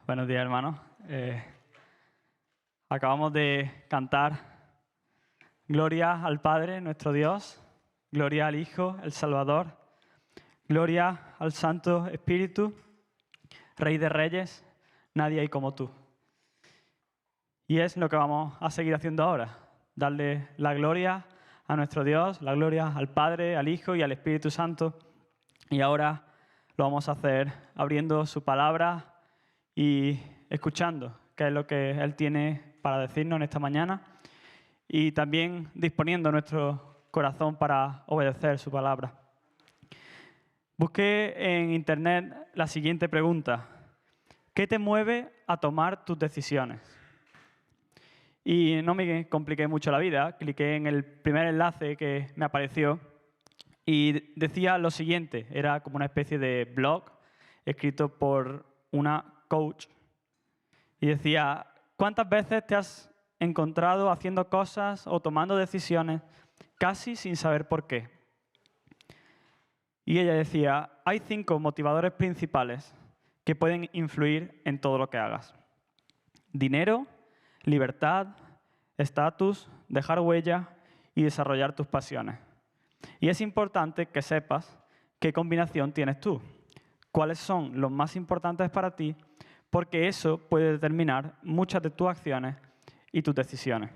Buenos días, hermanos. Acabamos de cantar Gloria al Padre, nuestro Dios, Gloria al Hijo, el Salvador, Gloria al Santo Espíritu, Rey de Reyes, nadie hay como tú. Y es lo que vamos a seguir haciendo ahora, darle la gloria a nuestro Dios, la gloria al Padre, al Hijo y al Espíritu Santo. Y ahora lo vamos a hacer abriendo su palabra y escuchando qué es lo que Él tiene para decirnos en esta mañana y también disponiendo nuestro corazón para obedecer su palabra. Busqué en internet la siguiente pregunta: ¿qué te mueve a tomar tus decisiones? Y no me compliqué mucho la vida, cliqué en el primer enlace que me apareció y decía lo siguiente, era como una especie de blog escrito por una coach. Y decía, ¿cuántas veces te has encontrado haciendo cosas o tomando decisiones casi sin saber por qué? Y ella decía, hay 5 motivadores principales que pueden influir en todo lo que hagas. Dinero, libertad, estatus, dejar huella y desarrollar tus pasiones. Y es importante que sepas qué combinación tienes tú, cuáles son los más importantes para ti, porque eso puede determinar muchas de tus acciones y tus decisiones.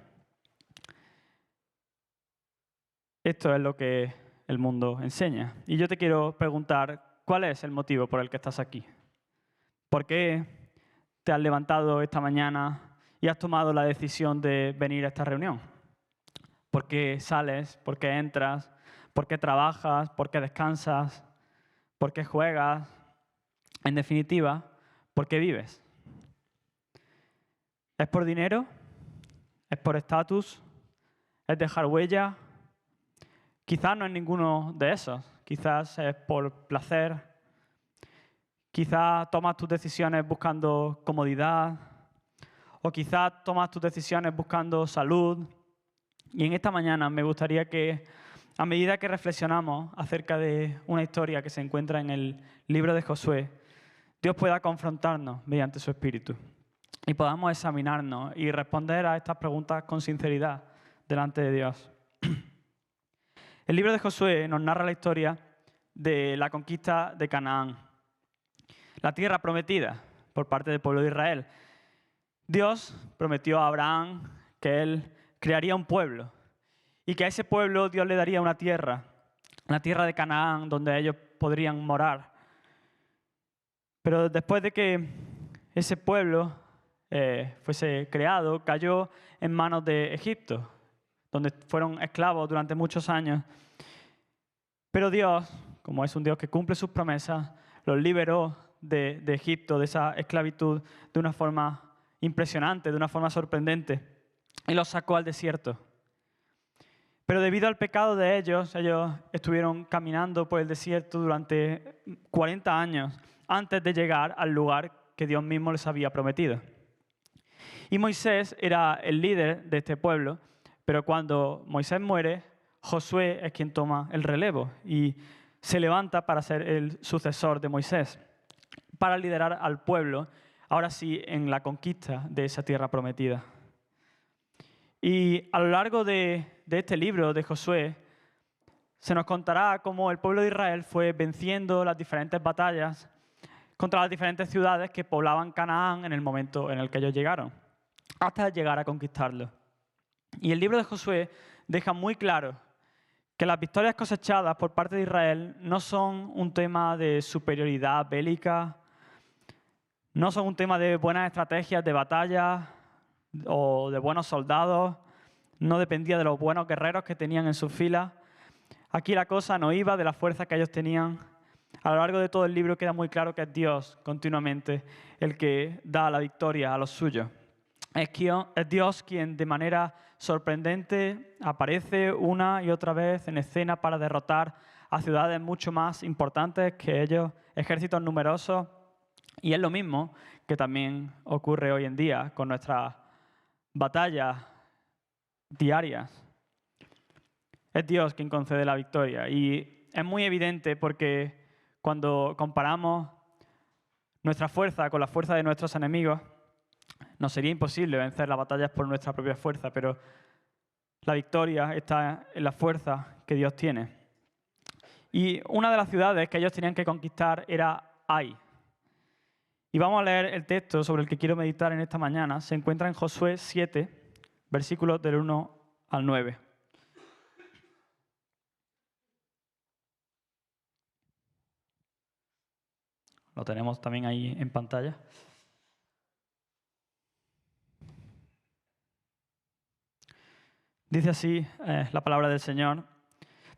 Esto es lo que el mundo enseña. Y yo te quiero preguntar, ¿cuál es el motivo por el que estás aquí? ¿Por qué te has levantado esta mañana y has tomado la decisión de venir a esta reunión? ¿Por qué sales? ¿Por qué entras? ¿Por qué trabajas? ¿Por qué descansas? ¿Por qué juegas? En definitiva, ¿por qué vives? ¿Es por dinero? ¿Es por estatus? ¿Es dejar huella? Quizás no es ninguno de esos. Quizás es por placer. Quizás tomas tus decisiones buscando comodidad. O quizás tomas tus decisiones buscando salud. Y en esta mañana me gustaría que, a medida que reflexionamos acerca de una historia que se encuentra en el libro de Josué, Dios pueda confrontarnos mediante su Espíritu y podamos examinarnos y responder a estas preguntas con sinceridad delante de Dios. El libro de Josué nos narra la historia de la conquista de Canaán, la tierra prometida por parte del pueblo de Israel. Dios prometió a Abraham que él crearía un pueblo y que a ese pueblo Dios le daría una tierra, la tierra de Canaán, donde ellos podrían morar. Pero después de que ese pueblo fuese creado, cayó en manos de Egipto, donde fueron esclavos durante muchos años. Pero Dios, como es un Dios que cumple sus promesas, los liberó de Egipto, de esa esclavitud, de una forma impresionante, de una forma sorprendente, y los sacó al desierto. Pero debido al pecado de ellos estuvieron caminando por el desierto durante 40 años antes de llegar al lugar que Dios mismo les había prometido. Y Moisés era el líder de este pueblo, pero cuando Moisés muere, Josué es quien toma el relevo y se levanta para ser el sucesor de Moisés, para liderar al pueblo, ahora sí, en la conquista de esa tierra prometida. Y a lo largo de este libro de Josué, se nos contará cómo el pueblo de Israel fue venciendo las diferentes batallas contra las diferentes ciudades que poblaban Canaán en el momento en el que ellos llegaron, hasta llegar a conquistarlo. Y el libro de Josué deja muy claro que las victorias cosechadas por parte de Israel no son un tema de superioridad bélica, no son un tema de buenas estrategias de batalla o de buenos soldados, no dependía de los buenos guerreros que tenían en sus filas. Aquí la cosa no iba de la fuerza que ellos tenían. A lo largo de todo el libro queda muy claro que es Dios continuamente el que da la victoria a los suyos. Es Dios quien de manera sorprendente aparece una y otra vez en escena para derrotar a ciudades mucho más importantes que ellos, ejércitos numerosos. Y es lo mismo que también ocurre hoy en día con nuestras batallas diarias. Es Dios quien concede la victoria y es muy evidente porque cuando comparamos nuestra fuerza con la fuerza de nuestros enemigos, nos sería imposible vencer las batallas por nuestra propia fuerza, pero la victoria está en la fuerza que Dios tiene. Y una de las ciudades que ellos tenían que conquistar era Ai. Y vamos a leer el texto sobre el que quiero meditar en esta mañana. Se encuentra en Josué 7, versículos del 1 al 9. Lo tenemos también ahí en pantalla. Dice así la palabra del Señor.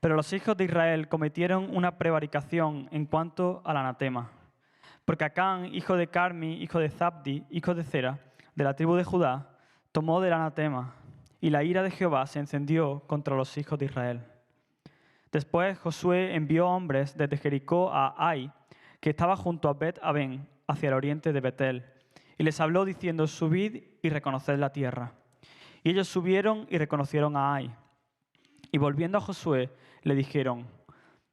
Pero los hijos de Israel cometieron una prevaricación en cuanto al anatema. Porque Acán, hijo de Carmi, hijo de Zabdi, hijo de Zera, de la tribu de Judá, tomó del anatema, y la ira de Jehová se encendió contra los hijos de Israel. Después Josué envió hombres desde Jericó a Ai, que estaba junto a Bet-Aben, hacia el oriente de Betel, y les habló diciendo: subid y reconoced la tierra. Y ellos subieron y reconocieron a Ai. Y volviendo a Josué, le dijeron: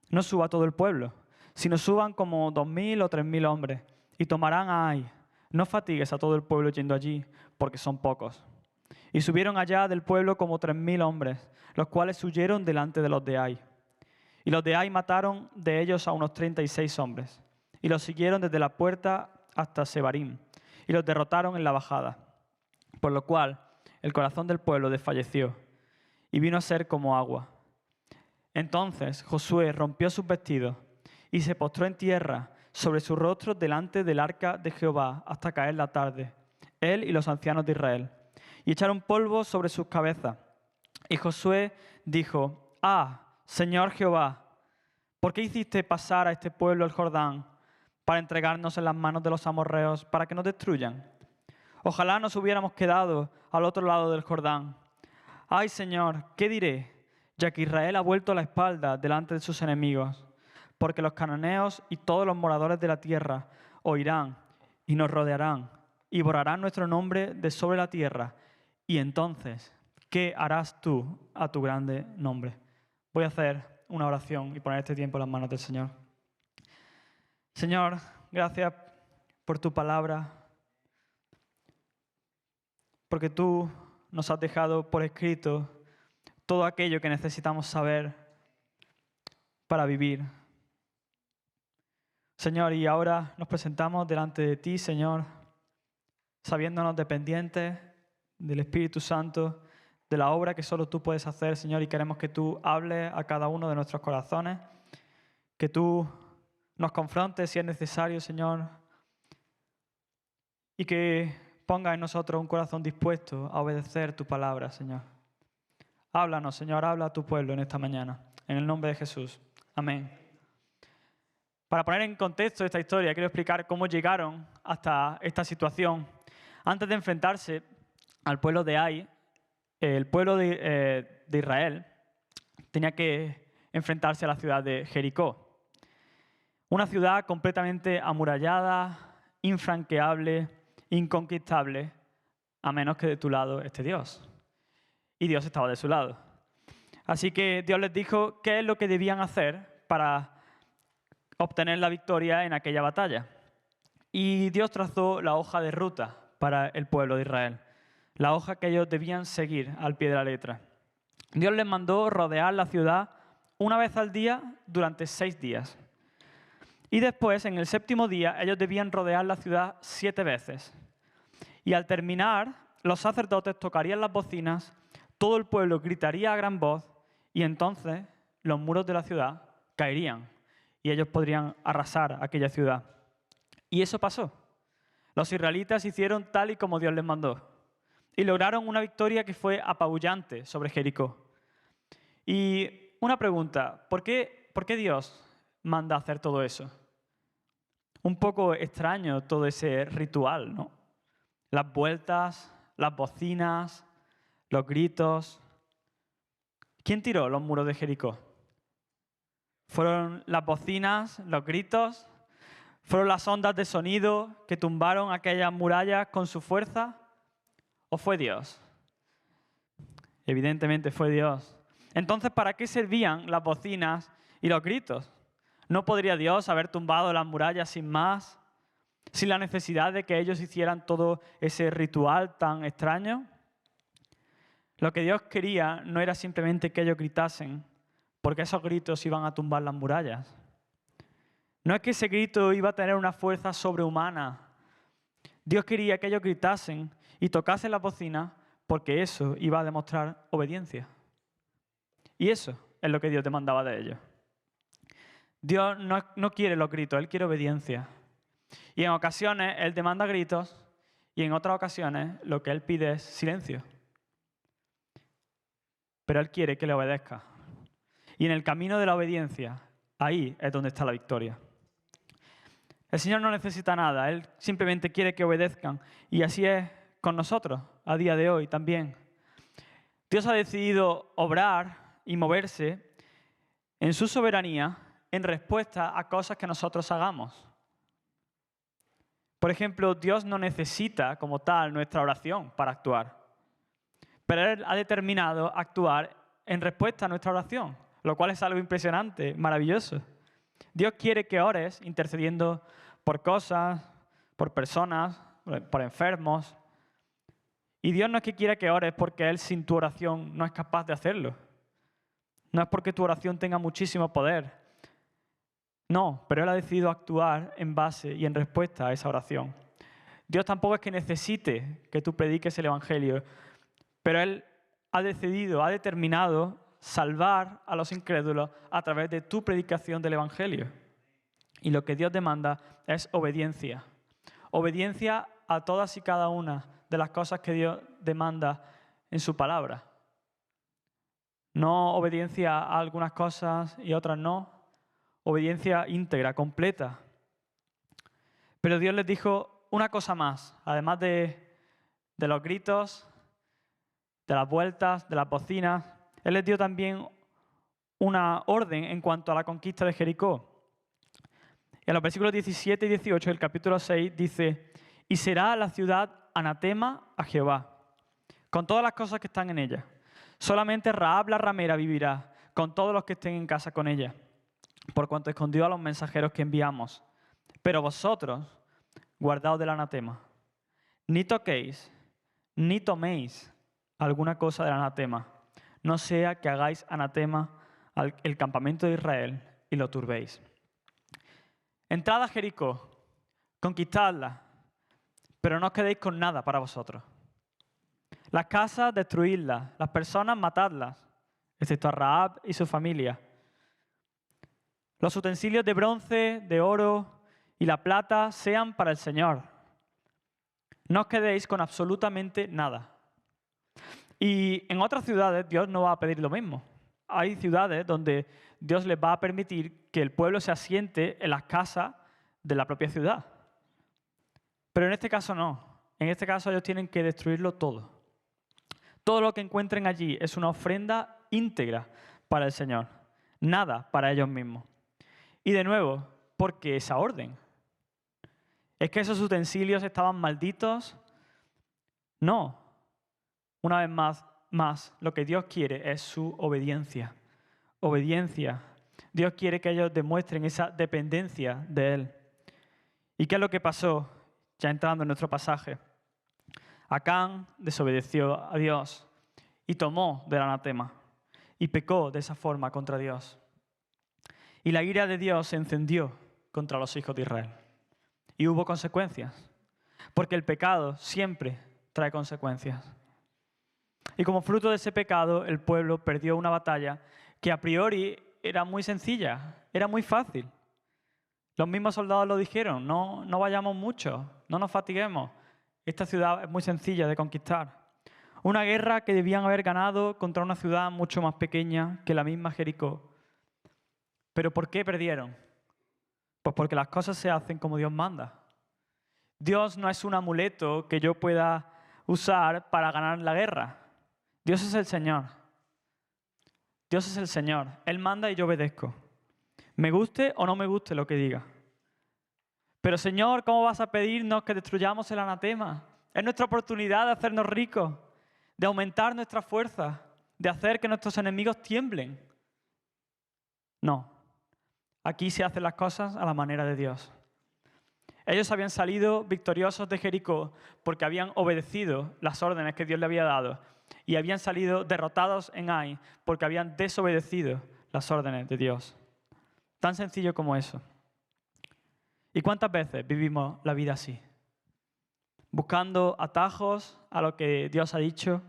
no suba todo el pueblo, sino suban como 2.000 o 3.000 hombres, y tomarán a Ai. No fatigues a todo el pueblo yendo allí, porque son pocos. Y subieron allá del pueblo como 3.000 hombres, los cuales huyeron delante de los de Ai. Y los de Ai mataron de ellos a unos 36 hombres, y los siguieron desde la puerta hasta Sebarim, y los derrotaron en la bajada. Por lo cual el corazón del pueblo desfalleció, y vino a ser como agua. Entonces Josué rompió sus vestidos y se postró en tierra sobre su rostro delante del arca de Jehová hasta caer la tarde, él y los ancianos de Israel, y echaron polvo sobre sus cabezas. Y Josué dijo: Señor Jehová, ¿por qué hiciste pasar a este pueblo el Jordán para entregarnos en las manos de los amorreos para que nos destruyan? Ojalá nos hubiéramos quedado al otro lado del Jordán. Ay, Señor, ¿qué diré? Ya que Israel ha vuelto la espalda delante de sus enemigos, porque los cananeos y todos los moradores de la tierra oirán y nos rodearán y borrarán nuestro nombre de sobre la tierra. Y entonces, ¿qué harás tú a tu grande nombre? Voy a hacer una oración y poner este tiempo en las manos del Señor. Señor, gracias por tu palabra, porque tú nos has dejado por escrito todo aquello que necesitamos saber para vivir. Señor, y ahora nos presentamos delante de ti, Señor, sabiéndonos dependientes del Espíritu Santo, de la obra que solo tú puedes hacer, Señor, y queremos que tú hables a cada uno de nuestros corazones, que tú nos confrontes si es necesario, Señor, y que ponga en nosotros un corazón dispuesto a obedecer tu palabra, Señor. Háblanos, Señor, habla a tu pueblo en esta mañana, en el nombre de Jesús. Amén. Para poner en contexto esta historia, quiero explicar cómo llegaron hasta esta situación. Antes de enfrentarse al pueblo de Ai, el pueblo de Israel tenía que enfrentarse a la ciudad de Jericó. Una ciudad completamente amurallada, infranqueable, inconquistable, a menos que de tu lado esté Dios. Y Dios estaba de su lado. Así que Dios les dijo qué es lo que debían hacer para obtener la victoria en aquella batalla. Y Dios trazó la hoja de ruta para el pueblo de Israel, la hoja que ellos debían seguir al pie de la letra. Dios les mandó rodear la ciudad una vez al día durante 6 días. Y después, en el 7º día, ellos debían rodear la ciudad 7 veces. Y al terminar, los sacerdotes tocarían las bocinas, todo el pueblo gritaría a gran voz, y entonces los muros de la ciudad caerían y ellos podrían arrasar aquella ciudad. Y eso pasó. Los israelitas hicieron tal y como Dios les mandó y lograron una victoria que fue apabullante sobre Jericó. Y una pregunta, ¿por qué Dios manda hacer todo eso? Un poco extraño todo ese ritual, ¿no? Las vueltas, las bocinas, los gritos. ¿Quién tiró los muros de Jericó? ¿Fueron las bocinas, los gritos? ¿Fueron las ondas de sonido que tumbaron aquellas murallas con su fuerza? ¿O fue Dios? Evidentemente fue Dios. Entonces, ¿para qué servían las bocinas y los gritos? ¿No podría Dios haber tumbado las murallas sin más? sin la necesidad de que ellos hicieran todo ese ritual tan extraño. Lo que Dios quería no era simplemente que ellos gritasen, porque esos gritos iban a tumbar las murallas. No es que ese grito iba a tener una fuerza sobrehumana. Dios quería que ellos gritasen y tocasen la bocina porque eso iba a demostrar obediencia. Y eso es lo que Dios demandaba de ellos. Dios no quiere los gritos, Él quiere obediencia. Y en ocasiones Él demanda gritos y en otras ocasiones lo que Él pide es silencio. Pero Él quiere que le obedezca. Y en el camino de la obediencia, ahí es donde está la victoria. El Señor no necesita nada, Él simplemente quiere que obedezcan. Y así es con nosotros, a día de hoy también. Dios ha decidido obrar y moverse en su soberanía en respuesta a cosas que nosotros hagamos. Por ejemplo, Dios no necesita como tal nuestra oración para actuar. Pero Él ha determinado actuar en respuesta a nuestra oración, lo cual es algo impresionante, maravilloso. Dios quiere que ores intercediendo por cosas, por personas, por enfermos. Y Dios no es que quiera que ores porque Él sin tu oración no es capaz de hacerlo. No es porque tu oración tenga muchísimo poder. No, pero Él ha decidido actuar en base y en respuesta a esa oración. Dios tampoco es que necesite que tú prediques el Evangelio, pero Él ha decidido, ha determinado salvar a los incrédulos a través de tu predicación del Evangelio. Y lo que Dios demanda es obediencia. Obediencia a todas y cada una de las cosas que Dios demanda en su palabra. No obediencia a algunas cosas y otras no. Obediencia íntegra, completa. Pero Dios les dijo una cosa más, además de los gritos, de las vueltas, de las bocinas. Él les dio también una orden en cuanto a la conquista de Jericó. En los versículos 17 y 18 del capítulo 6 dice: «Y será la ciudad anatema a Jehová, con todas las cosas que están en ella. Solamente Rahab la ramera vivirá, con todos los que estén en casa con ella, por cuanto escondió a los mensajeros que enviamos. Pero vosotros, guardaos del anatema. Ni toquéis, ni toméis alguna cosa del anatema, no sea que hagáis anatema el campamento de Israel y lo turbéis». Entrad a Jericó, conquistadla, pero no os quedéis con nada para vosotros. Las casas, destruidlas, las personas, matadlas, excepto a Rahab y su familia. Los utensilios de bronce, de oro y la plata sean para el Señor. No os quedéis con absolutamente nada. Y en otras ciudades Dios no va a pedir lo mismo. Hay ciudades donde Dios les va a permitir que el pueblo se asiente en las casas de la propia ciudad. Pero en este caso no. En este caso ellos tienen que destruirlo todo. Todo lo que encuentren allí es una ofrenda íntegra para el Señor. Nada para ellos mismos. Y de nuevo, ¿por qué esa orden? ¿Es que esos utensilios estaban malditos? No. Una vez más, lo que Dios quiere es su obediencia. Obediencia. Dios quiere que ellos demuestren esa dependencia de Él. ¿Y qué es lo que pasó? Ya entrando en nuestro pasaje. Acán desobedeció a Dios y tomó del anatema y pecó de esa forma contra Dios. Y la ira de Dios se encendió contra los hijos de Israel. Y hubo consecuencias, porque el pecado siempre trae consecuencias. Y como fruto de ese pecado, el pueblo perdió una batalla que a priori era muy sencilla, era muy fácil. Los mismos soldados lo dijeron: no vayamos mucho, no nos fatiguemos. Esta ciudad es muy sencilla de conquistar. Una guerra que debían haber ganado contra una ciudad mucho más pequeña que la misma Jericó. ¿Pero por qué perdieron? Pues porque las cosas se hacen como Dios manda. Dios no es un amuleto que yo pueda usar para ganar la guerra. Dios es el Señor. Dios es el Señor. Él manda y yo obedezco. Me guste o no me guste lo que diga. Pero Señor, ¿cómo vas a pedirnos que destruyamos el anatema? Es nuestra oportunidad de hacernos ricos, de aumentar nuestra fuerza, de hacer que nuestros enemigos tiemblen. No. Aquí se hacen las cosas a la manera de Dios. Ellos habían salido victoriosos de Jericó porque habían obedecido las órdenes que Dios le había dado y habían salido derrotados en Ai porque habían desobedecido las órdenes de Dios. Tan sencillo como eso. ¿Y cuántas veces vivimos la vida así? Buscando atajos a lo que Dios ha dicho.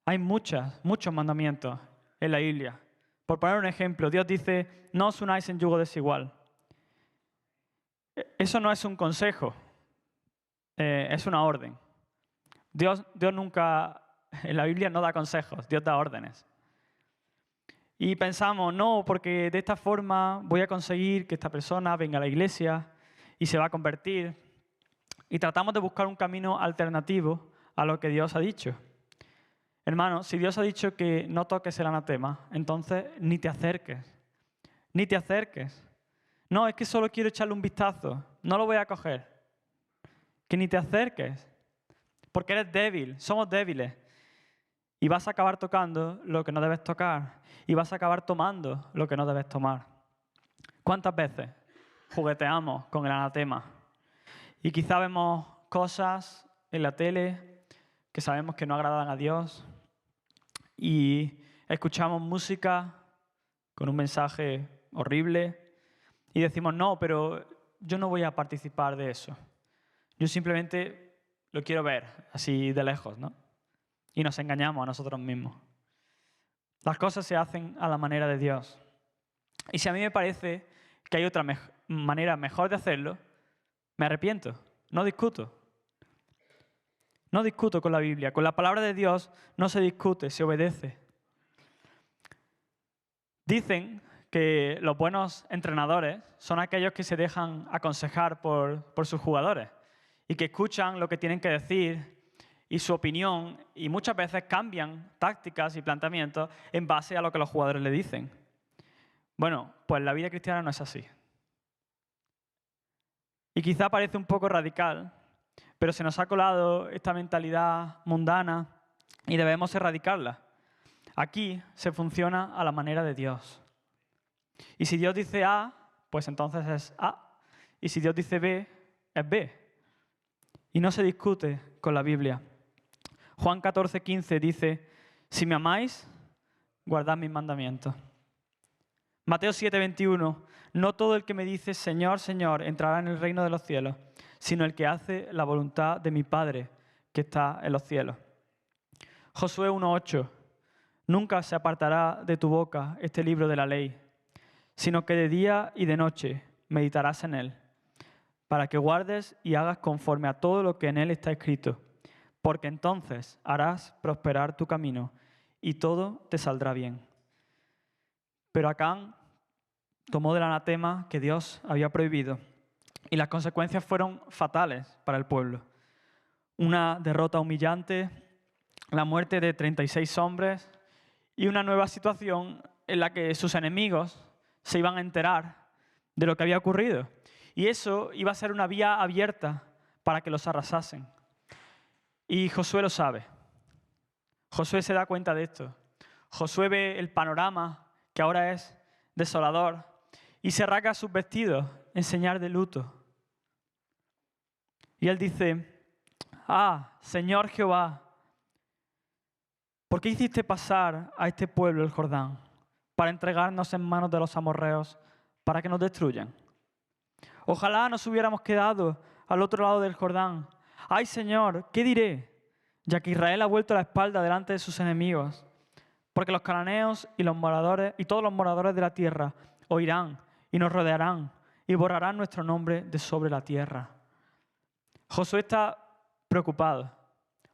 Hay muchos mandamientos en la Biblia. Por poner un ejemplo, Dios dice, no os unáis en yugo desigual. Eso no es un consejo, es una orden. Dios nunca, en la Biblia no da consejos, Dios da órdenes. Y pensamos, no, porque de esta forma voy a conseguir que esta persona venga a la iglesia y se va a convertir. Y tratamos de buscar un camino alternativo a lo que Dios ha dicho. Hermano, si Dios ha dicho que no toques el anatema, entonces ni te acerques. Ni te acerques. No, es que solo quiero echarle un vistazo. No lo voy a coger. Que ni te acerques. Porque eres débil. Somos débiles. Y vas a acabar tocando lo que no debes tocar. Y vas a acabar tomando lo que no debes tomar. ¿Cuántas veces jugueteamos con el anatema? Y quizá vemos cosas en la tele que sabemos que no agradan a Dios. Y escuchamos música con un mensaje horrible. Y decimos, no, pero yo no voy a participar de eso. Yo simplemente lo quiero ver, así de lejos, ¿no? Y nos engañamos a nosotros mismos. Las cosas se hacen a la manera de Dios. Y si a mí me parece que hay otra manera mejor de hacerlo, me arrepiento, no discuto. No discuto con la Biblia. Con la palabra de Dios no se discute, se obedece. Dicen que los buenos entrenadores son aquellos que se dejan aconsejar por sus jugadores y que escuchan lo que tienen que decir y su opinión y muchas veces cambian tácticas y planteamientos en base a lo que los jugadores le dicen. Bueno, pues la vida cristiana no es así. Y quizá parece un poco radical, pero se nos ha colado esta mentalidad mundana y debemos erradicarla. Aquí se funciona a la manera de Dios. Y si Dios dice A, pues entonces es A. Y si Dios dice B, es B. Y no se discute con la Biblia. Juan 14:15 dice, si me amáis, guardad mis mandamientos. Mateo 7:21, no todo el que me dice Señor, Señor, entrará en el reino de los cielos, sino el que hace la voluntad de mi Padre que está en los cielos. Josué 1:8, nunca se apartará de tu boca este libro de la ley, sino que de día y de noche meditarás en él, para que guardes y hagas conforme a todo lo que en él está escrito, porque entonces harás prosperar tu camino y todo te saldrá bien. Pero Acán tomó del anatema que Dios había prohibido y las consecuencias fueron fatales para el pueblo. Una derrota humillante, la muerte de 36 hombres y una nueva situación en la que sus enemigos se iban a enterar de lo que había ocurrido. Y eso iba a ser una vía abierta para que los arrasasen. Y Josué lo sabe. Josué se da cuenta de esto. Josué ve el panorama que ahora es desolador y se rasga sus vestidos en señal de luto. Y él dice, Señor Jehová, ¿por qué hiciste pasar a este pueblo el Jordán para entregarnos en manos de los amorreos para que nos destruyan? Ojalá nos hubiéramos quedado al otro lado del Jordán. Ay, Señor, ¿qué diré? Ya que Israel ha vuelto la espalda delante de sus enemigos. Porque los cananeos y los moradores y todos los moradores de la tierra oirán y nos rodearán y borrarán nuestro nombre de sobre la tierra. Josué está preocupado,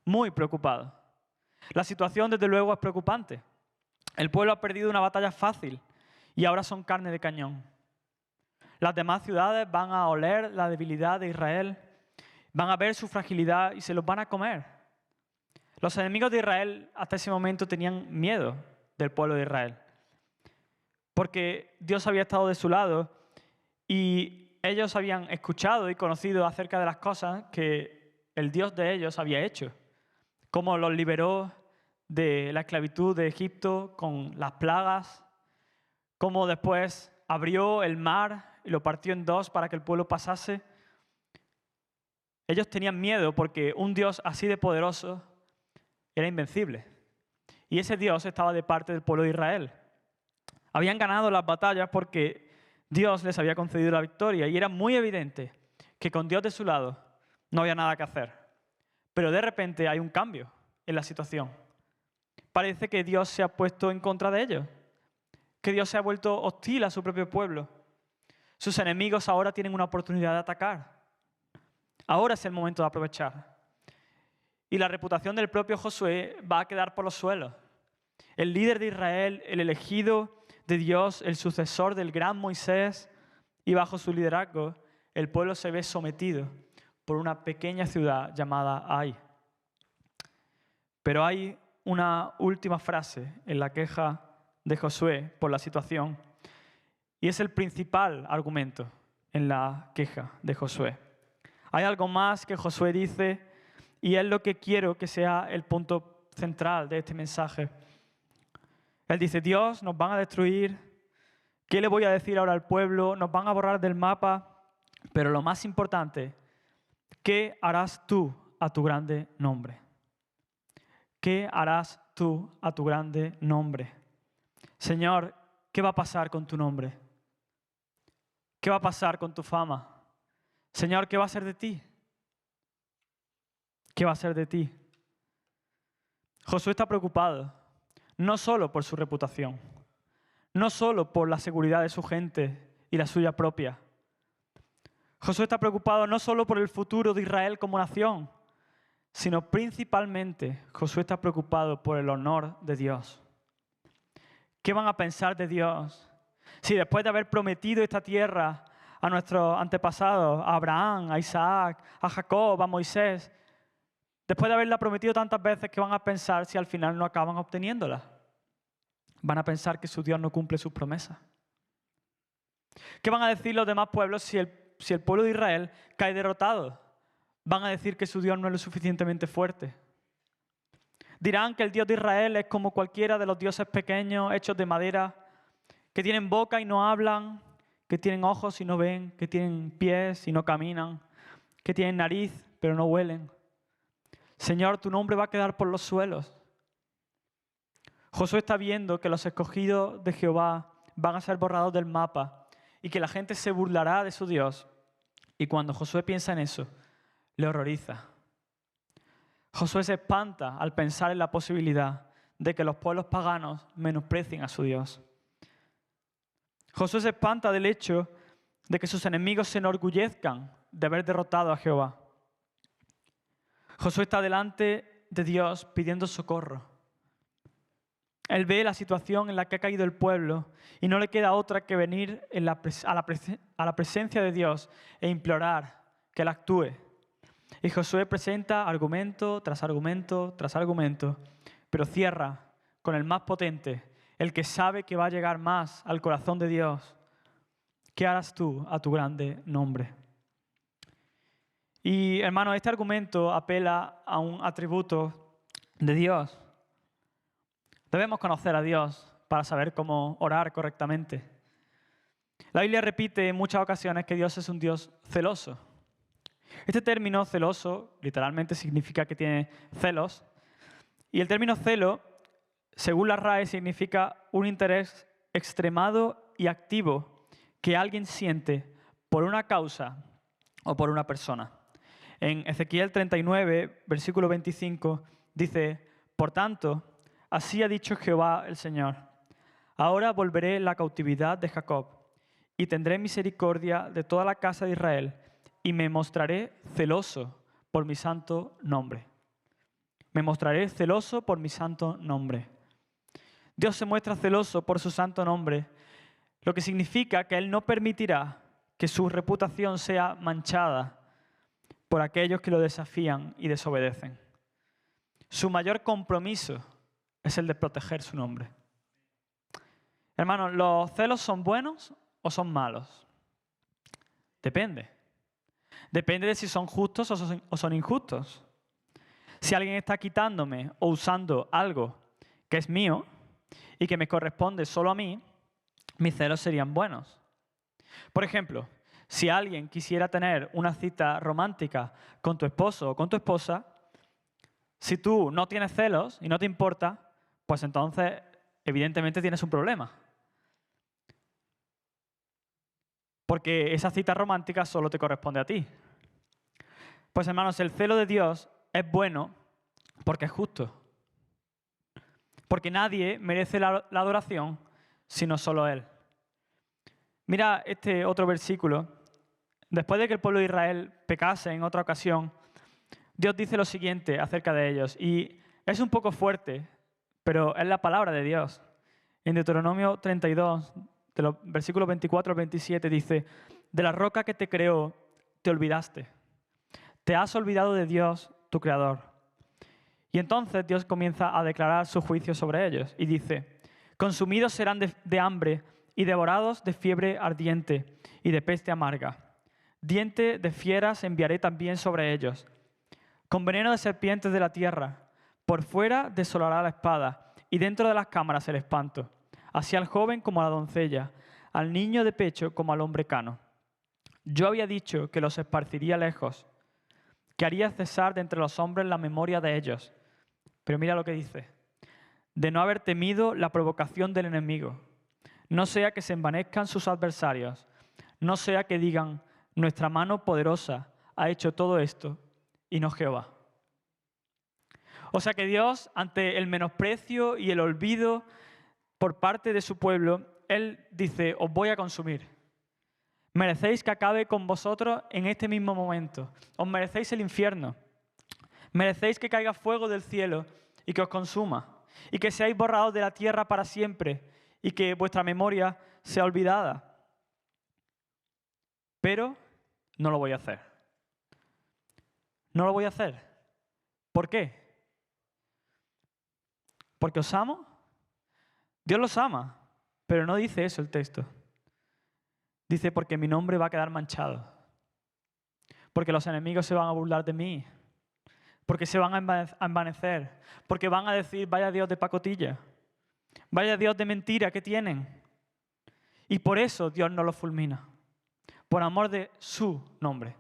muy preocupado. La situación, desde luego, es preocupante. El pueblo ha perdido una batalla fácil y ahora son carne de cañón. Las demás ciudades van a oler la debilidad de Israel, van a ver su fragilidad y se los van a comer. Los enemigos de Israel hasta ese momento tenían miedo del pueblo de Israel, porque Dios había estado de su lado y ellos habían escuchado y conocido acerca de las cosas que el Dios de ellos había hecho, cómo los liberó de la esclavitud de Egipto con las plagas, cómo después abrió el mar y lo partió en dos para que el pueblo pasase. Ellos tenían miedo porque un Dios así de poderoso era invencible. Y ese Dios estaba de parte del pueblo de Israel. Habían ganado las batallas porque Dios les había concedido la victoria y era muy evidente que con Dios de su lado no había nada que hacer. Pero de repente hay un cambio en la situación. Parece que Dios se ha puesto en contra de ellos, que Dios se ha vuelto hostil a su propio pueblo. Sus enemigos ahora tienen una oportunidad de atacar. Ahora es el momento de aprovechar. Y la reputación del propio Josué va a quedar por los suelos. El líder de Israel, el elegido de Dios, el sucesor del gran Moisés, y bajo su liderazgo, el pueblo se ve sometido por una pequeña ciudad llamada Ai. Pero hay una última frase en la queja de Josué por la situación, y es el principal argumento en la queja de Josué. Hay algo más que Josué dice, y es lo que quiero que sea el punto central de este mensaje. Él dice: Dios, nos van a destruir. ¿Qué le voy a decir ahora al pueblo? Nos van a borrar del mapa. Pero lo más importante, ¿qué harás tú a tu grande nombre? ¿Qué harás tú a tu grande nombre? Señor, ¿qué va a pasar con tu nombre? ¿Qué va a pasar con tu fama? Señor, ¿qué va a ser de ti? ¿Qué va a ser de ti? Josué está preocupado, no solo por su reputación, no solo por la seguridad de su gente y la suya propia. Josué está preocupado no solo por el futuro de Israel como nación, sino principalmente Josué está preocupado por el honor de Dios. ¿Qué van a pensar de Dios si después de haber prometido esta tierra a nuestros antepasados, a Abraham, a Isaac, a Jacob, a Moisés, después de haberla prometido tantas veces, qué van a pensar si al final no acaban obteniéndola? Van a pensar que su Dios no cumple sus promesas. ¿Qué van a decir los demás pueblos si el pueblo de Israel cae derrotado? Van a decir que su Dios no es lo suficientemente fuerte. Dirán que el Dios de Israel es como cualquiera de los dioses pequeños hechos de madera, que tienen boca y no hablan, que tienen ojos y no ven, que tienen pies y no caminan, que tienen nariz pero no huelen. Señor, tu nombre va a quedar por los suelos. Josué está viendo que los escogidos de Jehová van a ser borrados del mapa y que la gente se burlará de su Dios. Y cuando Josué piensa en eso, le horroriza. Josué se espanta al pensar en la posibilidad de que los pueblos paganos menosprecien a su Dios. Josué se espanta del hecho de que sus enemigos se enorgullezcan de haber derrotado a Jehová. Josué está delante de Dios pidiendo socorro. Él ve la situación en la que ha caído el pueblo y no le queda otra que venir a la presencia de Dios e implorar que Él actúe. Y Josué presenta argumento tras argumento tras argumento, pero cierra con el más potente, el que sabe que va a llegar más al corazón de Dios. ¿Qué harás tú a tu grande nombre? Y hermano, este argumento apela a un atributo de Dios. Debemos conocer a Dios para saber cómo orar correctamente. La Biblia repite en muchas ocasiones que Dios es un Dios celoso. Este término celoso literalmente significa que tiene celos. Y el término celo, según la RAE, significa un interés extremado y activo que alguien siente por una causa o por una persona. En Ezequiel 39, versículo 25, dice: por tanto, así ha dicho Jehová el Señor: ahora volveré la cautividad de Jacob y tendré misericordia de toda la casa de Israel y me mostraré celoso por mi santo nombre. Me mostraré celoso por mi santo nombre. Dios se muestra celoso por su santo nombre, lo que significa que Él no permitirá que su reputación sea manchada por aquellos que lo desafían y desobedecen. Su mayor compromiso es el de proteger su nombre. Hermanos, ¿los celos son buenos o son malos? Depende. Depende de si son justos o son injustos. Si alguien está quitándome o usando algo que es mío y que me corresponde solo a mí, mis celos serían buenos. Por ejemplo, si alguien quisiera tener una cita romántica con tu esposo o con tu esposa, si tú no tienes celos y no te importa, pues entonces evidentemente tienes un problema. Porque esa cita romántica solo te corresponde a ti. Pues hermanos, el celo de Dios es bueno porque es justo. Porque nadie merece la adoración sino solo Él. Mira este otro versículo. Después de que el pueblo de Israel pecase en otra ocasión, Dios dice lo siguiente acerca de ellos. Y es un poco fuerte, pero es la palabra de Dios. En Deuteronomio 32, de los versículos 24 al 27, dice: de la roca que te creó, te olvidaste. Te has olvidado de Dios, tu Creador. Y entonces Dios comienza a declarar su juicio sobre ellos y dice: consumidos serán de hambre y devorados de fiebre ardiente y de peste amarga. Diente de fieras enviaré también sobre ellos. Con veneno de serpientes de la tierra. Por fuera desolará la espada y dentro de las cámaras el espanto. Así al joven como a la doncella, al niño de pecho como al hombre cano. Yo había dicho que los esparciría lejos, que haría cesar de entre los hombres la memoria de ellos. Pero mira lo que dice: de no haber temido la provocación del enemigo, no sea que se envanezcan sus adversarios, no sea que digan: nuestra mano poderosa ha hecho todo esto, y no Jehová. O sea que Dios, ante el menosprecio y el olvido por parte de su pueblo, Él dice: os voy a consumir. Merecéis que acabe con vosotros en este mismo momento. Os merecéis el infierno. Merecéis que caiga fuego del cielo y que os consuma. Y que seáis borrados de la tierra para siempre y que vuestra memoria sea olvidada. Pero no lo voy a hacer. No lo voy a hacer. ¿Por qué? ¿Porque os amo? Dios los ama, pero no dice eso el texto. Dice: porque mi nombre va a quedar manchado. Porque los enemigos se van a burlar de mí. Porque se van a envanecer. Porque van a decir: vaya Dios de pacotilla. Vaya Dios de mentira que tienen. Y por eso Dios no los fulmina. Por amor de su nombre.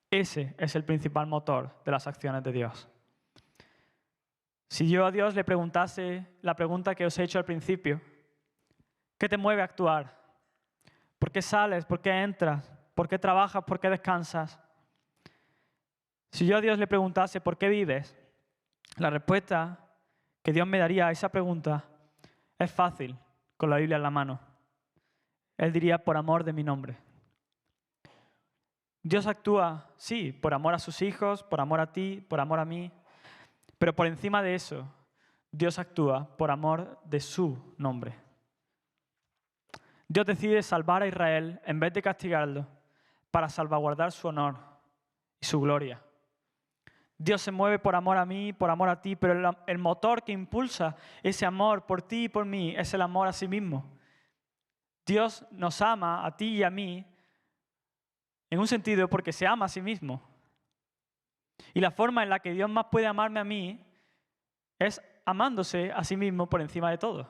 Ese es el principal motor de las acciones de Dios. Si yo a Dios le preguntase la pregunta que os he hecho al principio: ¿qué te mueve a actuar? ¿Por qué sales? ¿Por qué entras? ¿Por qué trabajas? ¿Por qué descansas? Si yo a Dios le preguntase: ¿por qué vives? La respuesta que Dios me daría a esa pregunta es fácil, con la Biblia en la mano. Él diría: por amor de mi nombre. Dios actúa, sí, por amor a sus hijos, por amor a ti, por amor a mí, pero por encima de eso, Dios actúa por amor de su nombre. Dios decide salvar a Israel en vez de castigarlo para salvaguardar su honor y su gloria. Dios se mueve por amor a mí, por amor a ti, pero el motor que impulsa ese amor por ti y por mí es el amor a sí mismo. Dios nos ama a ti y a mí en un sentido porque se ama a sí mismo. Y la forma en la que Dios más puede amarme a mí es amándose a sí mismo por encima de todo.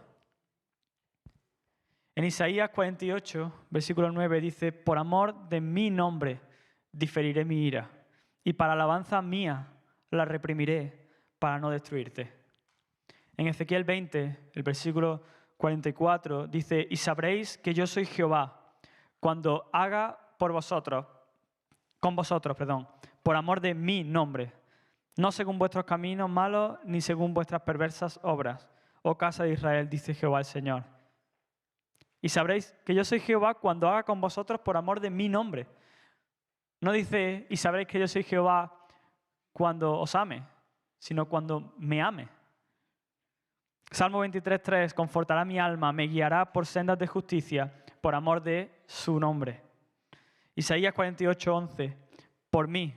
En Isaías 48, versículo 9 dice: por amor de mi nombre diferiré mi ira, y para alabanza mía la reprimiré para no destruirte. En Ezequiel 20, el versículo 44 dice: y sabréis que yo soy Jehová cuando haga con vosotros, por amor de mi nombre, no según vuestros caminos malos, ni según vuestras perversas obras, oh casa de Israel, dice Jehová el Señor. Y sabréis que yo soy Jehová cuando haga con vosotros por amor de mi nombre. No dice: y sabréis que yo soy Jehová cuando os ame, sino cuando me ame. Salmo 23:3: confortará mi alma, me guiará por sendas de justicia, por amor de su nombre. Isaías 48:11: por mí,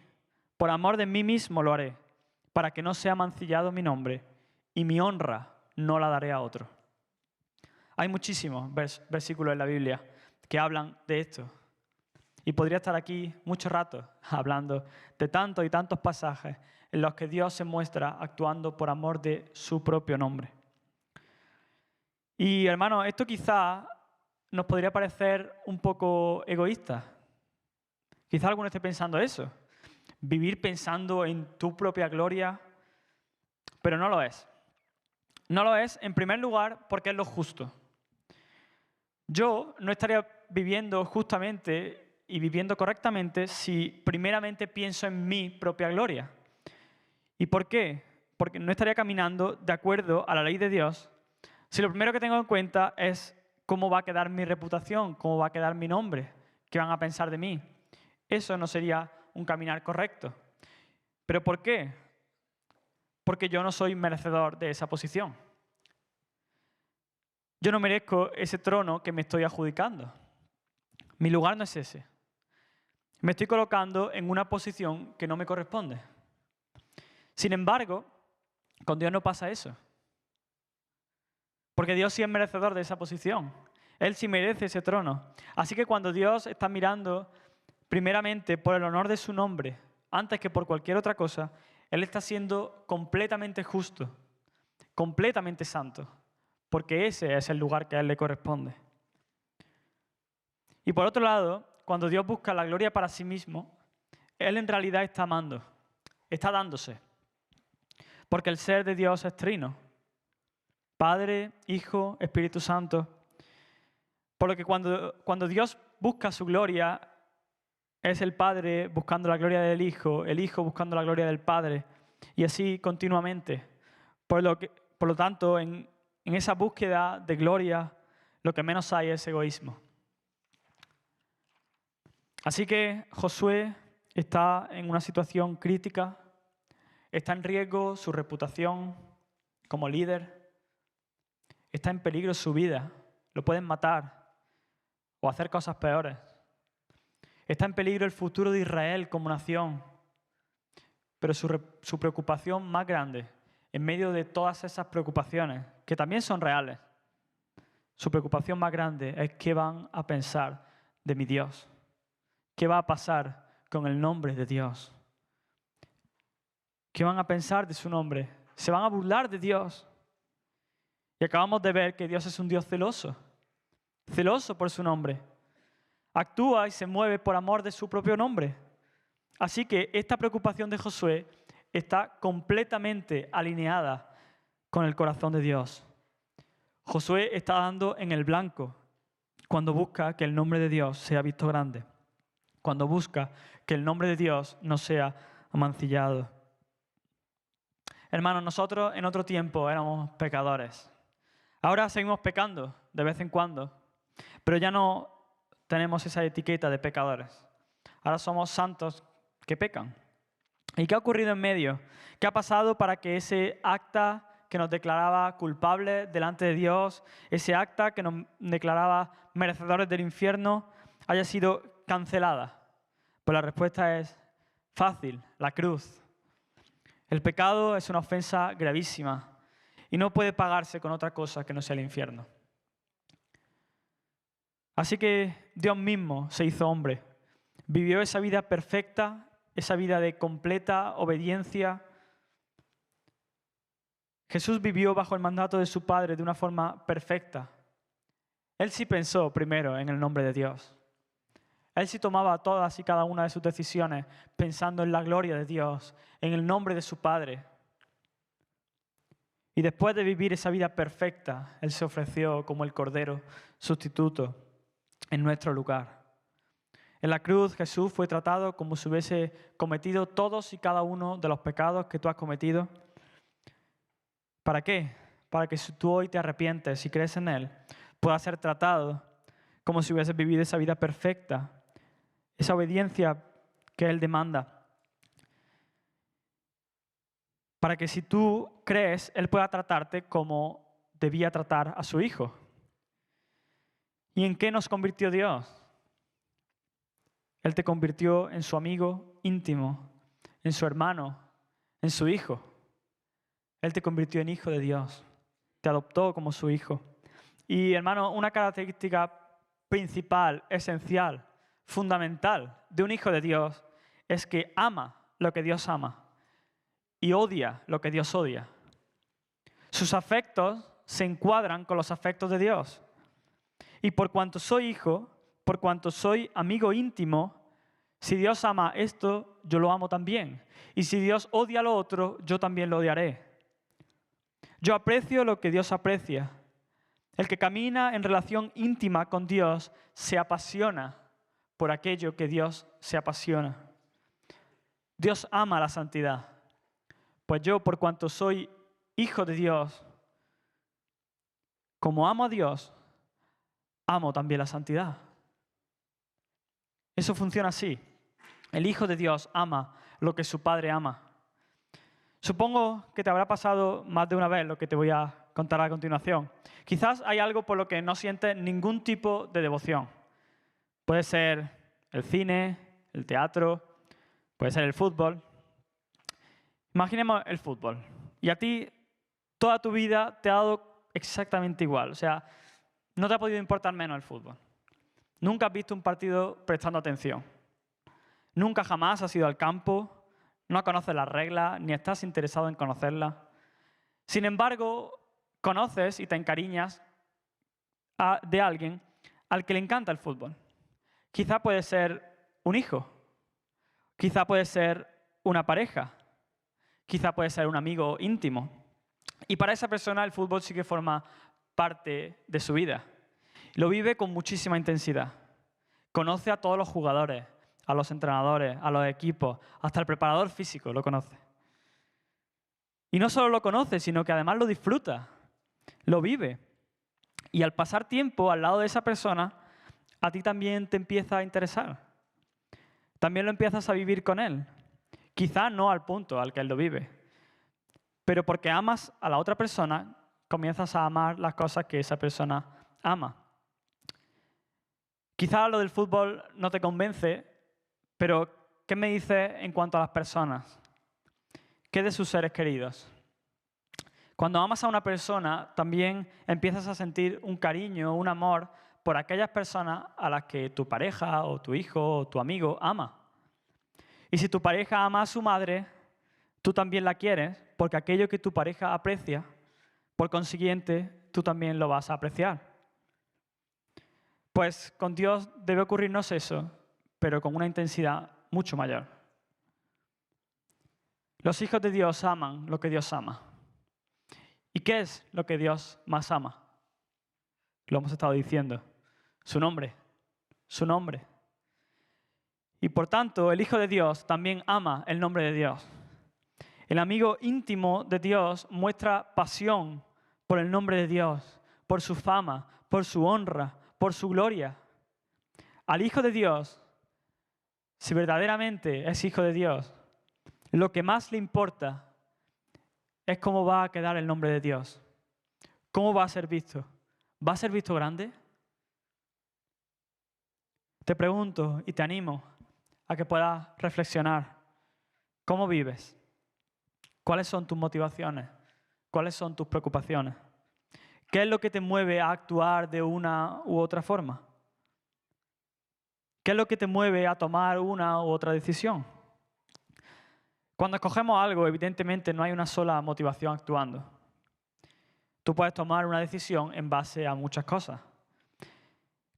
por amor de mí mismo lo haré, para que no sea mancillado mi nombre, y mi honra no la daré a otro. Hay muchísimos versículos en la Biblia que hablan de esto. Y podría estar aquí mucho rato hablando de tantos y tantos pasajes en los que Dios se muestra actuando por amor de su propio nombre. Y hermano, esto quizá nos podría parecer un poco egoísta. Quizá alguno esté pensando eso, vivir pensando en tu propia gloria, pero no lo es. No lo es, en primer lugar, porque es lo justo. Yo no estaría viviendo justamente y viviendo correctamente si primeramente pienso en mi propia gloria. ¿Y por qué? Porque no estaría caminando de acuerdo a la ley de Dios si lo primero que tengo en cuenta es cómo va a quedar mi reputación, cómo va a quedar mi nombre, qué van a pensar de mí. Eso no sería un caminar correcto. ¿Pero por qué? Porque yo no soy merecedor de esa posición. Yo no merezco ese trono que me estoy adjudicando. Mi lugar no es ese. Me estoy colocando en una posición que no me corresponde. Sin embargo, con Dios no pasa eso. Porque Dios sí es merecedor de esa posición. Él sí merece ese trono. Así que cuando Dios está mirando primeramente por el honor de su nombre, antes que por cualquier otra cosa, Él está siendo completamente justo, completamente santo, porque ese es el lugar que a Él le corresponde. Y por otro lado, cuando Dios busca la gloria para sí mismo, Él en realidad está amando, está dándose, porque el ser de Dios es trino, Padre, Hijo, Espíritu Santo. Por lo que cuando Dios busca su gloria, es el Padre buscando la gloria del Hijo, el Hijo buscando la gloria del Padre, y así continuamente. Por lo tanto, en esa búsqueda de gloria, lo que menos hay es egoísmo. Así que Josué está en una situación crítica, está en riesgo su reputación como líder, está en peligro su vida, lo pueden matar o hacer cosas peores. Está en peligro el futuro de Israel como nación, pero su preocupación más grande, en medio de todas esas preocupaciones, que también son reales, su preocupación más grande es qué van a pensar de mi Dios, qué va a pasar con el nombre de Dios, qué van a pensar de su nombre, se van a burlar de Dios. Y acabamos de ver que Dios es un Dios celoso, celoso por su nombre. Actúa y se mueve por amor de su propio nombre. Así que esta preocupación de Josué está completamente alineada con el corazón de Dios. Josué está dando en el blanco cuando busca que el nombre de Dios sea visto grande, cuando busca que el nombre de Dios no sea amancillado. Hermanos, nosotros en otro tiempo éramos pecadores. Ahora seguimos pecando de vez en cuando, pero ya no tenemos esa etiqueta de pecadores. Ahora somos santos que pecan. ¿Y qué ha ocurrido en medio? ¿Qué ha pasado para que ese acta que nos declaraba culpables delante de Dios, ese acta que nos declaraba merecedores del infierno, haya sido cancelada? Pues la respuesta es fácil, la cruz. El pecado es una ofensa gravísima y no puede pagarse con otra cosa que no sea el infierno. Así que Dios mismo se hizo hombre, vivió esa vida perfecta, esa vida de completa obediencia. Jesús vivió bajo el mandato de su Padre de una forma perfecta. Él sí pensó primero en el nombre de Dios. Él sí tomaba todas y cada una de sus decisiones pensando en la gloria de Dios, en el nombre de su Padre. Y después de vivir esa vida perfecta, Él se ofreció como el Cordero sustituto en nuestro lugar. En la cruz Jesús fue tratado como si hubiese cometido todos y cada uno de los pecados que tú has cometido. ¿Para qué? Para que si tú hoy te arrepientes y crees en Él, puedas ser tratado como si hubieses vivido esa vida perfecta, esa obediencia que Él demanda. Para que si tú crees, Él pueda tratarte como debía tratar a su Hijo. ¿Y en qué nos convirtió Dios? Él te convirtió en su amigo íntimo, en su hermano, en su hijo. Él te convirtió en hijo de Dios. Te adoptó como su hijo. Y hermano, una característica principal, esencial, fundamental de un hijo de Dios es que ama lo que Dios ama y odia lo que Dios odia. Sus afectos se encuadran con los afectos de Dios. Y por cuanto soy hijo, por cuanto soy amigo íntimo, si Dios ama esto, yo lo amo también. Y si Dios odia lo otro, yo también lo odiaré. Yo aprecio lo que Dios aprecia. El que camina en relación íntima con Dios se apasiona por aquello que Dios se apasiona. Dios ama la santidad. Pues yo, por cuanto soy hijo de Dios, como amo a Dios, amo también la santidad. Eso funciona así. El Hijo de Dios ama lo que su Padre ama. Supongo que te habrá pasado más de una vez lo que te voy a contar a continuación. Quizás hay algo por lo que no sientes ningún tipo de devoción. Puede ser el cine, el teatro, puede ser el fútbol. Imaginemos el fútbol. Y a ti toda tu vida te ha dado exactamente igual. O sea, no te ha podido importar menos el fútbol. Nunca has visto un partido prestando atención. Nunca jamás has ido al campo, no conoces las reglas, ni estás interesado en conocerlas. Sin embargo, conoces y te encariñas de alguien al que le encanta el fútbol. Quizá puede ser un hijo, quizá puede ser una pareja, quizá puede ser un amigo íntimo. Y para esa persona el fútbol sí que forma parte de su vida. Lo vive con muchísima intensidad. Conoce a todos los jugadores, a los entrenadores, a los equipos, hasta el preparador físico lo conoce. Y no solo lo conoce, sino que además lo disfruta, lo vive. Y al pasar tiempo al lado de esa persona, a ti también te empieza a interesar. También lo empiezas a vivir con él. Quizá no al punto al que él lo vive, pero porque amas a la otra persona, comienzas a amar las cosas que esa persona ama. Quizá lo del fútbol no te convence, pero ¿qué me dices en cuanto a las personas? ¿Qué de sus seres queridos? Cuando amas a una persona, también empiezas a sentir un cariño, un amor por aquellas personas a las que tu pareja o tu hijo o tu amigo ama. Y si tu pareja ama a su madre, tú también la quieres, porque aquello que tu pareja aprecia, por consiguiente, tú también lo vas a apreciar. Pues con Dios debe ocurrirnos eso, pero con una intensidad mucho mayor. Los hijos de Dios aman lo que Dios ama. ¿Y qué es lo que Dios más ama? Lo hemos estado diciendo. Su nombre. Su nombre. Y por tanto, el Hijo de Dios también ama el nombre de Dios. El amigo íntimo de Dios muestra pasión por el nombre de Dios, por su fama, por su honra, por su gloria. Al Hijo de Dios, si verdaderamente es Hijo de Dios, lo que más le importa es cómo va a quedar el nombre de Dios. ¿Cómo va a ser visto? ¿Va a ser visto grande? Te pregunto y te animo a que puedas reflexionar. ¿Cómo vives? ¿Cuáles son tus motivaciones? ¿Cuáles son tus preocupaciones? ¿Qué es lo que te mueve a actuar de una u otra forma? ¿Qué es lo que te mueve a tomar una u otra decisión? Cuando escogemos algo, evidentemente no hay una sola motivación actuando. Tú puedes tomar una decisión en base a muchas cosas.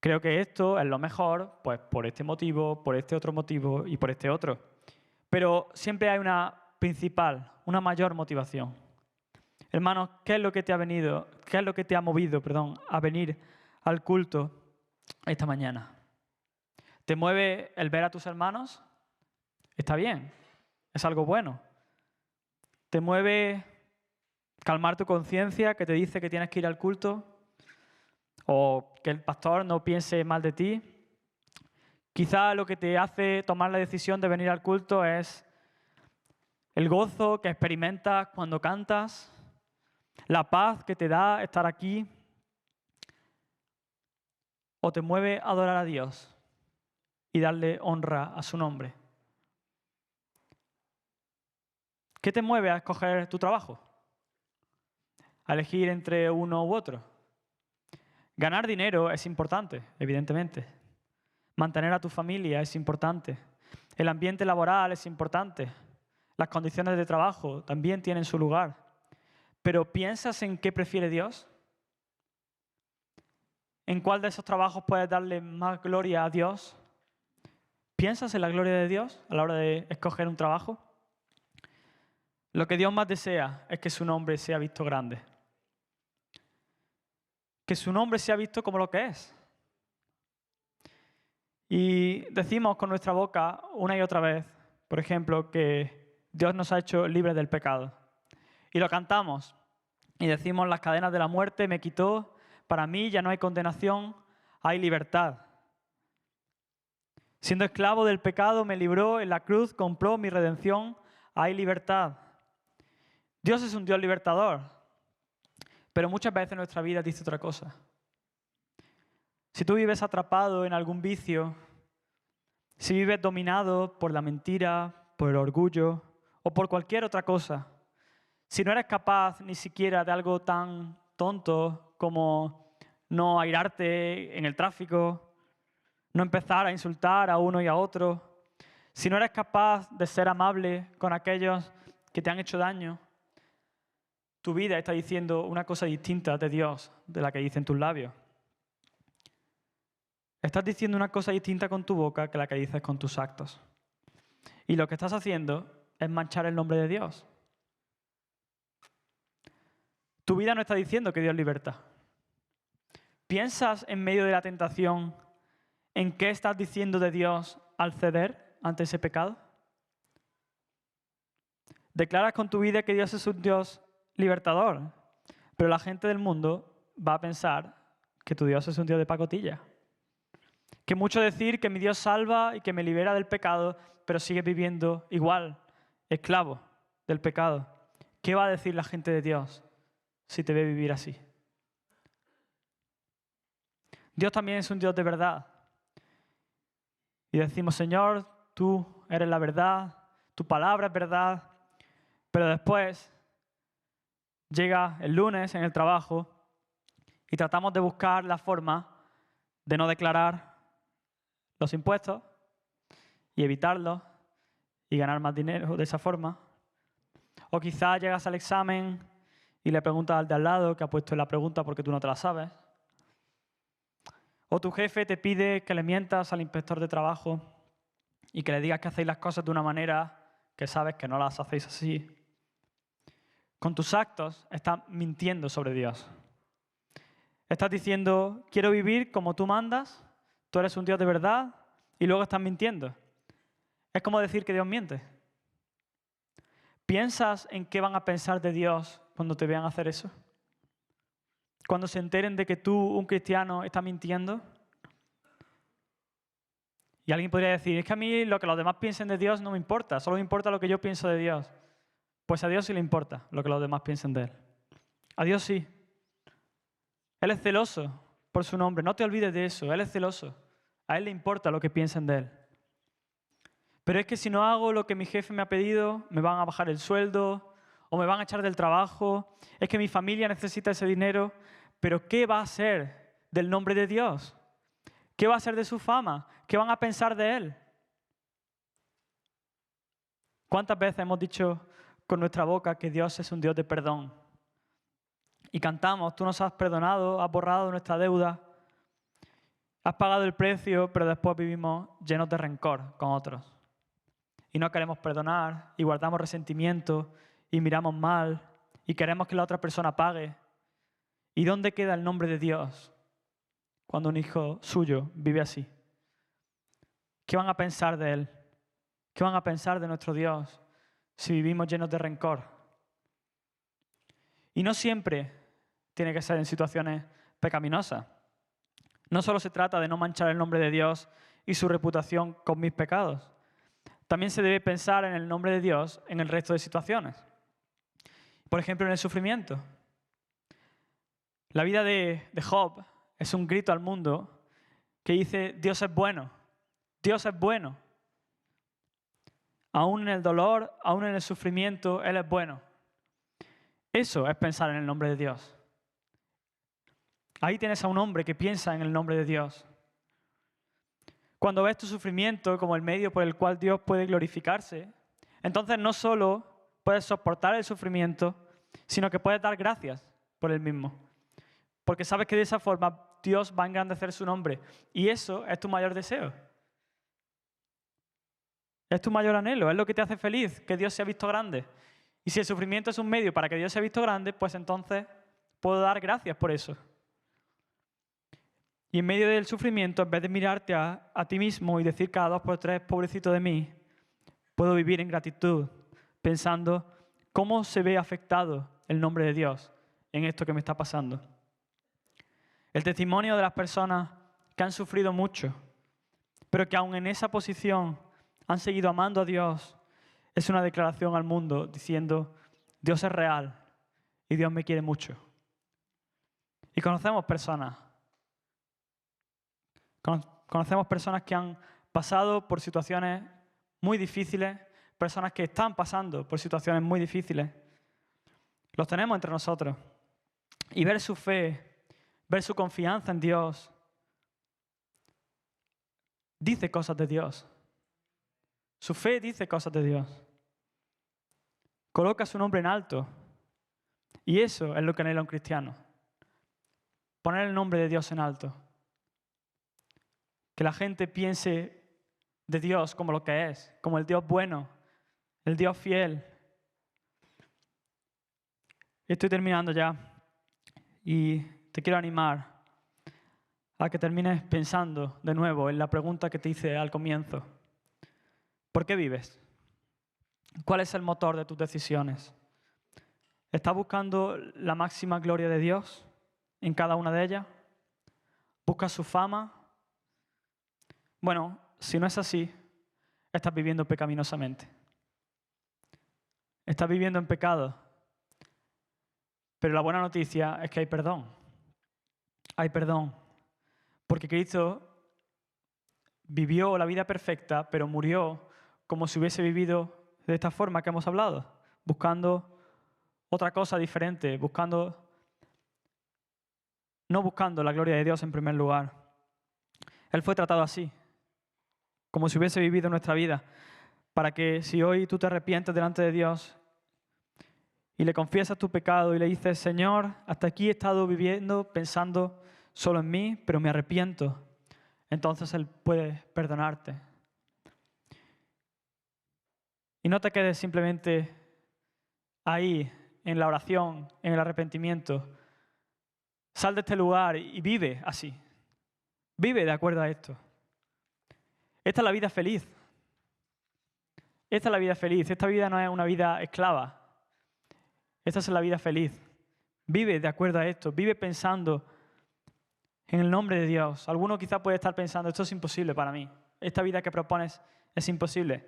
Creo que esto es lo mejor, pues por este motivo, por este otro motivo y por este otro. Pero siempre hay una principal, una mayor motivación. Hermanos, ¿qué es lo que te ha movido, a venir al culto esta mañana? ¿Te mueve el ver a tus hermanos? Está bien, es algo bueno. ¿Te mueve calmar tu conciencia que te dice que tienes que ir al culto? ¿O que el pastor no piense mal de ti? Quizá lo que te hace tomar la decisión de venir al culto es el gozo que experimentas cuando cantas, la paz que te da estar aquí, o te mueve a adorar a Dios y darle honra a su nombre. ¿Qué te mueve a escoger tu trabajo? A elegir entre uno u otro. Ganar dinero es importante, evidentemente. Mantener a tu familia es importante. El ambiente laboral es importante. Las condiciones de trabajo también tienen su lugar. Pero ¿piensas en qué prefiere Dios? en cuál de esos trabajos puedes darle más gloria a Dios? ¿Piensas en la gloria de Dios a la hora de escoger un trabajo? Lo que Dios más desea es que su nombre sea visto grande. Que su nombre sea visto como lo que es. Y decimos con nuestra boca una y otra vez, por ejemplo, que Dios nos ha hecho libres del pecado. Y lo cantamos y decimos: las cadenas de la muerte me quitó, para mí ya no hay condenación, hay libertad. Siendo esclavo del pecado me libró, en la cruz compró mi redención, hay libertad. Dios es un Dios libertador, pero muchas veces nuestra vida dice otra cosa. Si tú vives atrapado en algún vicio, si vives dominado por la mentira, por el orgullo o por cualquier otra cosa, si no eres capaz ni siquiera de algo tan tonto como no airarte en el tráfico, no empezar a insultar a uno y a otro, si no eres capaz de ser amable con aquellos que te han hecho daño, tu vida está diciendo una cosa distinta de Dios de la que dicen tus labios. Estás diciendo una cosa distinta con tu boca que la que dices con tus actos. Y lo que estás haciendo es manchar el nombre de Dios. Tu vida no está diciendo que Dios liberta. ¿Piensas en medio de la tentación en qué estás diciendo de Dios al ceder ante ese pecado? Declaras con tu vida que Dios es un Dios libertador, pero la gente del mundo va a pensar que tu Dios es un Dios de pacotilla. Que mucho decir que mi Dios salva y que me libera del pecado, pero sigue viviendo igual, esclavo del pecado. ¿Qué va a decir la gente de Dios si te ve vivir así? Dios también es un Dios de verdad. Y decimos: Señor, tú eres la verdad, tu palabra es verdad, pero después llega el lunes en el trabajo y tratamos de buscar la forma de no declarar los impuestos y evitarlos y ganar más dinero de esa forma. O quizás llegas al examen y le preguntas al de al lado que ha puesto la pregunta porque tú no te la sabes. O tu jefe te pide que le mientas al inspector de trabajo y que le digas que hacéis las cosas de una manera que sabes que no las hacéis así. Con tus actos estás mintiendo sobre Dios. Estás diciendo: quiero vivir como tú mandas, tú eres un Dios de verdad, y luego estás mintiendo. Es como decir que Dios miente. ¿Piensas en qué van a pensar de Dios cuando te vean hacer eso? Cuando se enteren de que tú, un cristiano, estás mintiendo. Y alguien podría decir: es que a mí lo que los demás piensen de Dios no me importa, solo me importa lo que yo pienso de Dios. Pues a Dios sí le importa lo que los demás piensen de Él. A Dios sí. Él es celoso por su nombre. No te olvides de eso. Él es celoso. A Él le importa lo que piensen de Él. Pero es que si no hago lo que mi jefe me ha pedido, me van a bajar el sueldo o me van a echar del trabajo. Es que mi familia necesita ese dinero. Pero ¿qué va a ser del nombre de Dios? ¿Qué va a ser de su fama? ¿Qué van a pensar de Él? ¿Cuántas veces hemos dicho con nuestra boca que Dios es un Dios de perdón? Y cantamos: tú nos has perdonado, has borrado nuestra deuda, has pagado el precio, pero después vivimos llenos de rencor con otros. Y no queremos perdonar, y guardamos resentimiento, y miramos mal, y queremos que la otra persona pague. ¿Y dónde queda el nombre de Dios cuando un hijo suyo vive así? ¿Qué van a pensar de Él? ¿Qué van a pensar de nuestro Dios si vivimos llenos de rencor? Y no siempre tiene que ser en situaciones pecaminosas. No solo se trata de no manchar el nombre de Dios y su reputación con mis pecados. También se debe pensar en el nombre de Dios en el resto de situaciones. Por ejemplo, en el sufrimiento. La vida de Job es un grito al mundo que dice: Dios es bueno, Dios es bueno. Aún en el dolor, aún en el sufrimiento, Él es bueno. Eso es pensar en el nombre de Dios. Ahí tienes a un hombre que piensa en el nombre de Dios. Cuando ves tu sufrimiento como el medio por el cual Dios puede glorificarse, entonces no solo puedes soportar el sufrimiento, sino que puedes dar gracias por él mismo. Porque sabes que de esa forma Dios va a engrandecer su nombre. Y eso es tu mayor deseo. Es tu mayor anhelo, es lo que te hace feliz, que Dios sea visto grande. Y si el sufrimiento es un medio para que Dios sea visto grande, pues entonces puedo dar gracias por eso. Y en medio del sufrimiento, en vez de mirarte a ti mismo y decir cada 2 por 3, pobrecito de mí, puedo vivir en gratitud, pensando cómo se ve afectado el nombre de Dios en esto que me está pasando. El testimonio de las personas que han sufrido mucho, pero que aún en esa posición han seguido amando a Dios, es una declaración al mundo diciendo, Dios es real y Dios me quiere mucho. Y conocemos personas que han pasado por situaciones muy difíciles, personas que están pasando por situaciones muy difíciles. Los tenemos entre nosotros. Y ver su fe, ver su confianza en Dios, dice cosas de Dios. Su fe dice cosas de Dios. Coloca su nombre en alto. Y eso es lo que anhela un cristiano. Poner el nombre de Dios en alto. Que la gente piense de Dios como lo que es, como el Dios bueno, el Dios fiel. Estoy terminando ya y te quiero animar a que termines pensando de nuevo en la pregunta que te hice al comienzo. ¿Por qué vives? ¿Cuál es el motor de tus decisiones? ¿Estás buscando la máxima gloria de Dios en cada una de ellas? ¿Buscas su fama? Bueno, si no es así, estás viviendo pecaminosamente. Estás viviendo en pecado. Pero la buena noticia es que hay perdón. Hay perdón. Porque Cristo vivió la vida perfecta, pero murió como si hubiese vivido de esta forma que hemos hablado, buscando otra cosa diferente, no buscando la gloria de Dios en primer lugar. Él fue tratado así, como si hubiese vivido nuestra vida, para que si hoy tú te arrepientes delante de Dios y le confiesas tu pecado y le dices, Señor, hasta aquí he estado viviendo, pensando solo en mí, pero me arrepiento, entonces Él puede perdonarte. Y no te quedes simplemente ahí, en la oración, en el arrepentimiento. Sal de este lugar y vive así. Vive de acuerdo a esto. Esta es la vida feliz. Esta es la vida feliz. Esta vida no es una vida esclava. Esta es la vida feliz. Vive de acuerdo a esto. Vive pensando en el nombre de Dios. Alguno quizá puede estar pensando, esto es imposible para mí. Esta vida que propones es imposible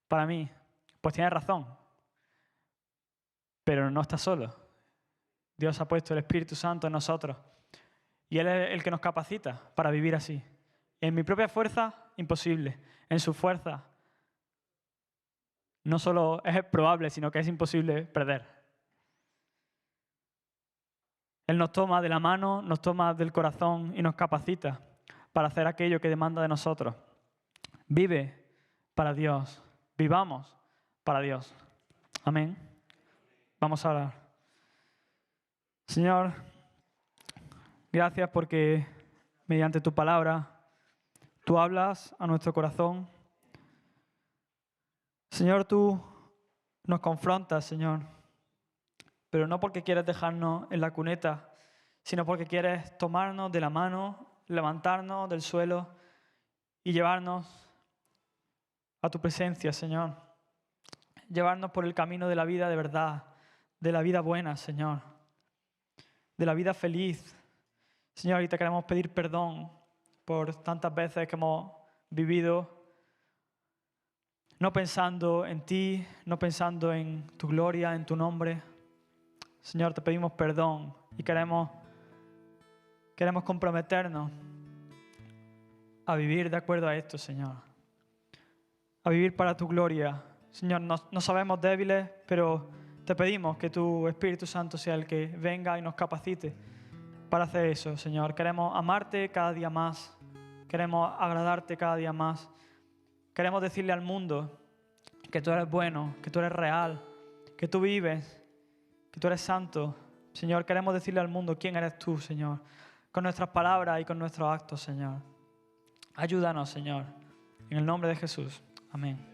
para mí. Pues tienes razón. Pero no estás solo. Dios ha puesto el Espíritu Santo en nosotros. Y Él es el que nos capacita para vivir así. En mi propia fuerza, imposible. En su fuerza, no solo es probable, sino que es imposible perder. Él nos toma de la mano, nos toma del corazón y nos capacita para hacer aquello que demanda de nosotros. Vive para Dios. Vivamos para Dios. Amén. Vamos a orar. Señor, gracias porque mediante tu palabra tú hablas a nuestro corazón. Señor, tú nos confrontas, Señor, pero no porque quieres dejarnos en la cuneta, sino porque quieres tomarnos de la mano, levantarnos del suelo y llevarnos a tu presencia, Señor. Llevarnos por el camino de la vida de verdad, de la vida buena, Señor, de la vida feliz. Señor, y te queremos pedir perdón por tantas veces que hemos vivido no pensando en ti, no pensando en tu gloria, en tu nombre. Señor, te pedimos perdón y queremos comprometernos a vivir de acuerdo a esto, Señor. A vivir para tu gloria. Señor, no sabemos débiles, pero te pedimos que tu Espíritu Santo sea el que venga y nos capacite para hacer eso, Señor. Queremos amarte cada día más. Queremos agradarte cada día más. Queremos decirle al mundo que tú eres bueno, que tú eres real, que tú vives, que tú eres santo. Señor, queremos decirle al mundo quién eres tú, Señor. con nuestras palabras y con nuestros actos, Señor. Ayúdanos, Señor. En el nombre de Jesús. Amén.